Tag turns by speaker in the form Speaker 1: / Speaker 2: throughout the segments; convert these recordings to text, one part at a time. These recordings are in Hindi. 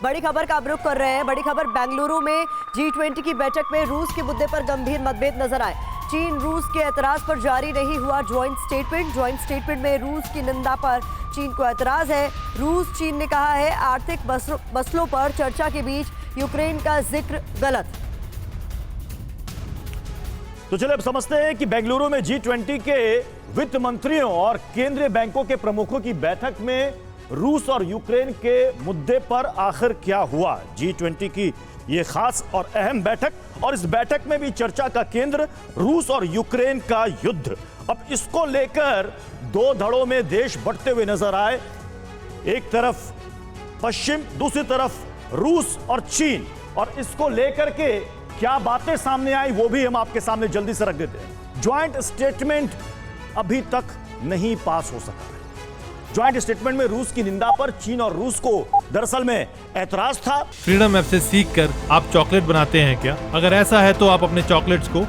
Speaker 1: बड़ी खबर का अब रुख कर रहे हैं। बड़ी खबर बेंगलुरु में G20 की बैठक में रूस के मुद्दे पर गंभीर मतभेद नजर आए। चीन रूस के एतराज पर जारी नहीं हुआ ज्वाइंट स्टेटमेंट में रूस की निंदा पर चीन को एतराज है। रूस चीन ने कहा है आर्थिक मसलों पर चर्चा के बीच यूक्रेन का जिक्र गलत।
Speaker 2: तो चलिए अब समझते हैं कि बेंगलुरु में G20 के वित्त मंत्रियों और केंद्रीय बैंकों के प्रमुखों की बैठक में रूस और यूक्रेन के मुद्दे पर आखिर क्या हुआ। G20 की यह खास और अहम बैठक, और इस बैठक में भी चर्चा का केंद्र रूस और यूक्रेन का युद्ध। अब इसको लेकर दो धड़ों में देश बढ़ते हुए नजर आए। एक तरफ पश्चिम, दूसरी तरफ रूस और चीन, और इसको लेकर के क्या बातें सामने आई वो भी हम आपके सामने जल्दी से रख देते हैं। ज्वाइंट स्टेटमेंट अभी तक नहीं पास हो सका। ज्वाइंट स्टेटमेंट में रूस की निंदा पर चीन और रूस को दरअसल में ऐतराज था।
Speaker 3: फ्रीडम ऐप से सीखकर आप चॉकलेट बनाते हैं क्या? अगर ऐसा है तो आप अपने चॉकलेट्स को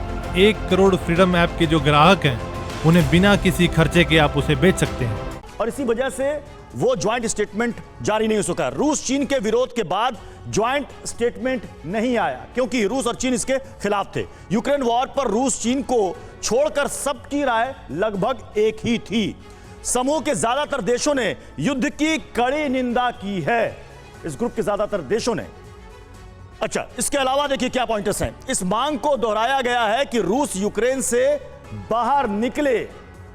Speaker 3: 1 करोड़ फ्रीडम ऐप के जो ग्राहक हैं उन्हें बिना किसी खर्चे के आप उसे बेच सकते हैं।
Speaker 2: और इसी वजह से वो ज्वाइंट स्टेटमेंट जारी नहीं हो सका। रूस चीन के विरोध के बाद ज्वाइंट स्टेटमेंट नहीं आया क्योंकि रूस और चीन इसके खिलाफ थे। यूक्रेन वॉर पर रूस चीन को छोड़कर सबकी राय लगभग एक ही थी। समूह के ज्यादातर देशों ने युद्ध की कड़ी निंदा की है। इस ग्रुप के ज्यादातर देशों ने। अच्छा, इसके अलावा देखिए क्या पॉइंटर्स हैं। इस मांग को दोहराया गया है कि रूस यूक्रेन से बाहर निकले।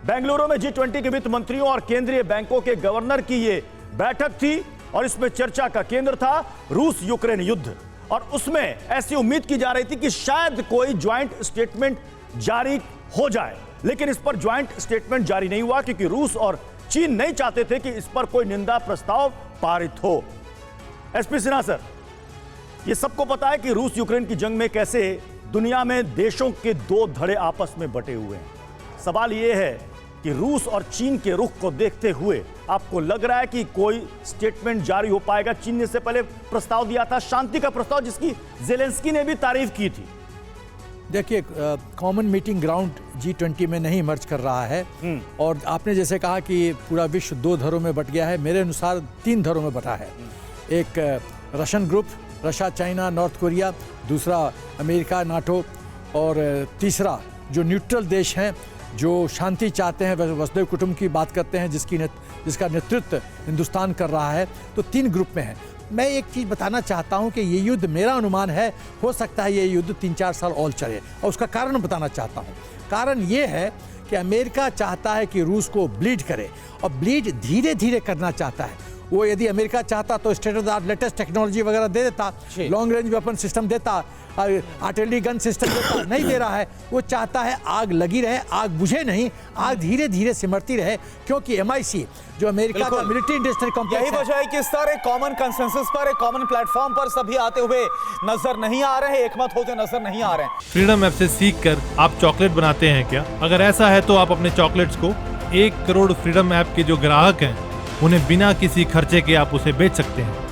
Speaker 2: बेंगलुरु में G20 के वित्त मंत्रियों और केंद्रीय बैंकों के गवर्नर की यह बैठक थी और इसमें चर्चा का केंद्र था रूस यूक्रेन युद्ध। और उसमें ऐसी उम्मीद की जा रही थी कि शायद कोई ज्वाइंट स्टेटमेंट जारी हो जाए, लेकिन इस पर ज्वाइंट स्टेटमेंट जारी नहीं हुआ क्योंकि रूस और चीन नहीं चाहते थे कि इस पर कोई निंदा प्रस्ताव पारित हो। एसपी सिन्हा सर, यह सबको पता है कि रूस यूक्रेन की जंग में कैसे दुनिया में देशों के दो धड़े आपस में बटे हुए हैं। सवाल यह है कि रूस और चीन के रुख को देखते हुए आपको लग रहा है कि कोई स्टेटमेंट जारी हो पाएगा? चीन ने इससे पहले प्रस्ताव दिया था, शांति का प्रस्ताव, जिसकी जेलेंस्की ने भी तारीफ की थी।
Speaker 4: देखिए, कॉमन मीटिंग ग्राउंड G20 में नहीं इमर्ज कर रहा है। और आपने जैसे कहा कि पूरा विश्व दो धड़ों में बट गया है, मेरे अनुसार 3 धड़ों में बटा है। एक Russian group, Russia, China, north Korea, दूसरा अमेरिका, नाटो, और तीसरा जो न्यूट्रल देश हैं जो शांति चाहते हैं, वसुधैव कुटुंब की बात करते हैं, जिसका नेतृत्व हिंदुस्तान कर रहा है। तो 3 ग्रुप में है। मैं एक चीज़ बताना चाहता हूं कि ये युद्ध, मेरा अनुमान है, हो सकता है ये युद्ध 3-4 साल और चले, और उसका कारण बताना चाहता हूं। कारण ये है कि अमेरिका चाहता है कि रूस को ब्लीड करे, और ब्लीड धीरे धीरे करना चाहता है। वो यदि अमेरिका चाहता तो state of the art latest technology वगैरह दे देता, लॉन्ग रेंज वेपन सिस्टम देता, आर्टिलरी गन सिस्टम देता, नहीं दे रहा है। वो चाहता है आग लगी रहे, आग बुझे नहीं, आग धीरे धीरे सिमरती रहे, क्योंकि MIC जो अमेरिका का मिलिट्री इंडस्ट्रियल कॉम्प्लेक्स,
Speaker 5: यही वजह है कि इस तरह कॉमन कंसेंसस पर, एक कॉमन प्लेटफॉर्म पर सभी आते हुए नजर नहीं आ रहे हैं, एकमत होते नजर नहीं आ रहे हैं।
Speaker 3: फ्रीडम ऐप से सीखकर आप चॉकलेट बनाते हैं क्या? अगर ऐसा है तो आप अपने चॉकलेट्स को 1 करोड़ फ्रीडम ऐप के जो ग्राहक हैं उन्हें बिना किसी खर्चे के आप उसे बेच सकते हैं।